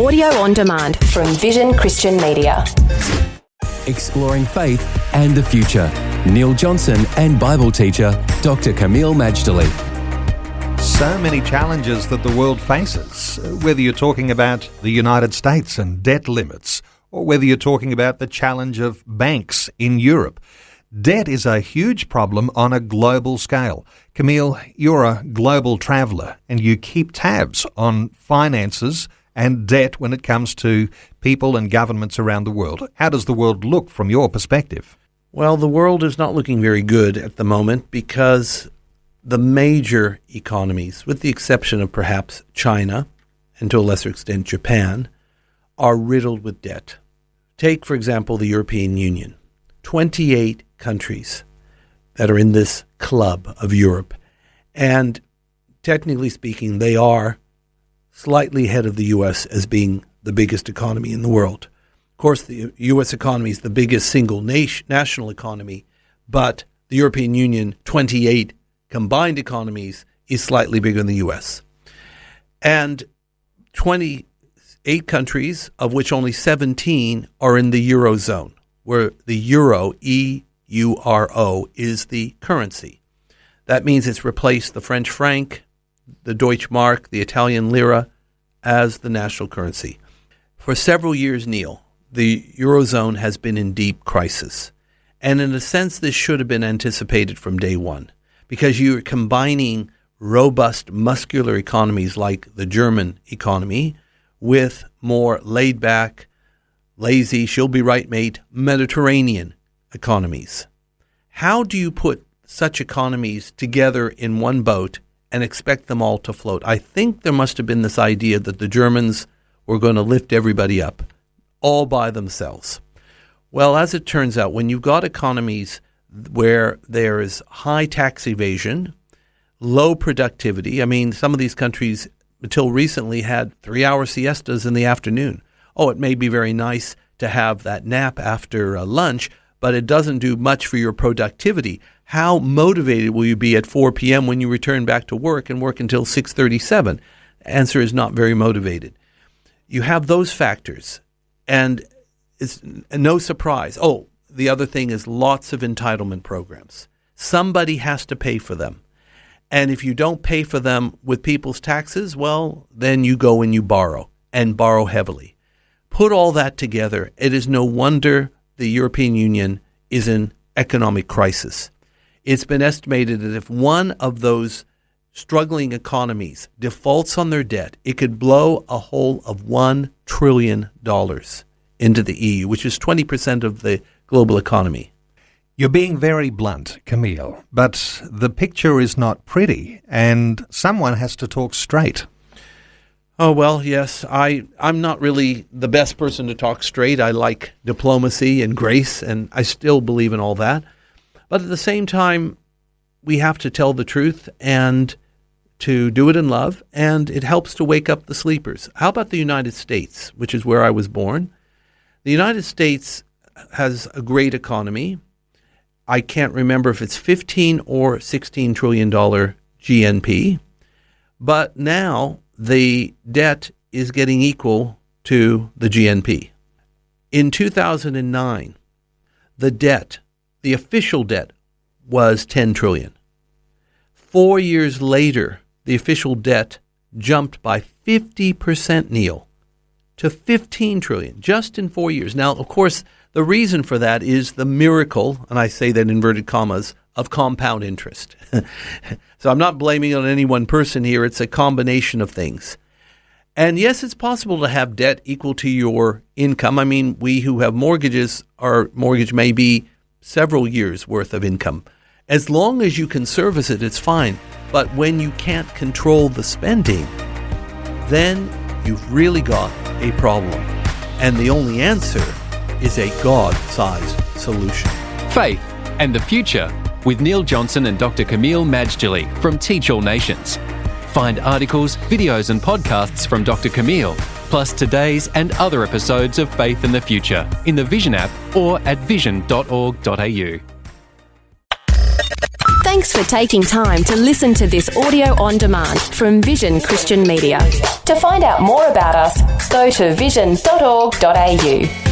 Audio on demand from Vision Christian Media. Exploring faith and the future. Neil Johnson and Bible teacher Dr. Kameel Majdali. So many challenges that the world faces, whether you're talking about the United States and debt limits, or whether you're talking about the challenge of banks in Europe. Debt is a huge problem on a global scale. Kameel, you're a global traveller and you keep tabs on finances and debt when it comes to people and governments around the world. How does the world look from your perspective? Well, the world is not looking very good at the moment because the major economies, with the exception of perhaps China and to a lesser extent Japan, are riddled with debt. Take, for example, the European Union. 28 countries that are in this club of Europe. And technically speaking, they are slightly ahead of the U.S. as being the biggest economy in the world. Of course, the U.S. economy is the biggest single national economy, but the European Union, 28 combined economies, is slightly bigger than the U.S. And 28 countries, of which only 17 are in the Eurozone, where the euro, E-U-R-O, is the currency. That means it's replaced the French franc, the Deutsche Mark, the Italian lira as the national currency. For several years, Neil, the Eurozone has been in deep crisis. And in a sense, this should have been anticipated from day one, because you're combining robust, muscular economies like the German economy with more laid-back, lazy, she'll be right, mate, Mediterranean economies. How do you put such economies together in one boat and expect them all to float? I think there must have been this idea that the Germans were going to lift everybody up all by themselves. Well, as it turns out, when you've got economies where there is high tax evasion, low productivity, I mean, some of these countries until recently had 3-hour siestas in the afternoon. Oh, it may be very nice to have that nap after lunch, but it doesn't do much for your productivity. How motivated will you be at 4 p.m. when you return back to work and work until 6:37? Answer is not very motivated. You have those factors, and it's no surprise. Oh, the other thing is lots of entitlement programs. Somebody has to pay for them. And if you don't pay for them with people's taxes, well, then you go and you borrow, and borrow heavily. Put all that together, it is no wonder the European Union is in economic crisis. It's been estimated that if one of those struggling economies defaults on their debt, it could blow a hole of $1 trillion into the EU, which is 20% of the global economy. You're being very blunt, Kameel, but the picture is not pretty, and someone has to talk straight. Oh, well, yes, I'm not really the best person to talk straight. I like diplomacy and grace, and I still believe in all that. But at the same time, we have to tell the truth and to do it in love, and it helps to wake up the sleepers. How about the United States, which is where I was born? The United States has a great economy. I can't remember if it's $15 or $16 trillion GNP, but now the debt is getting equal to the GNP. In 2009, the debt, the official debt, was $10 trillion. 4 years later, the official debt jumped by 50%, Neil, to $15 trillion, just in 4 years. Now, of course, the reason for that is the miracle, and I say that in inverted commas, of compound interest. So I'm not blaming it on any one person here. It's a combination of things. And yes, it's possible to have debt equal to your income. I mean, we who have mortgages, our mortgage may be several years' worth of income. As long as you can service it, it's fine. But when you can't control the spending, then you've really got a problem. And the only answer is a God-sized solution. Faith and the Future with Neil Johnson and Dr. Kameel Majdali from Teach All Nations. Find articles, videos and podcasts from Dr. Kameel, plus today's and other episodes of Faith and the Future in the Vision app or at vision.org.au. Thanks for taking time to listen to this audio on demand from Vision Christian Media. To find out more about us, go to vision.org.au.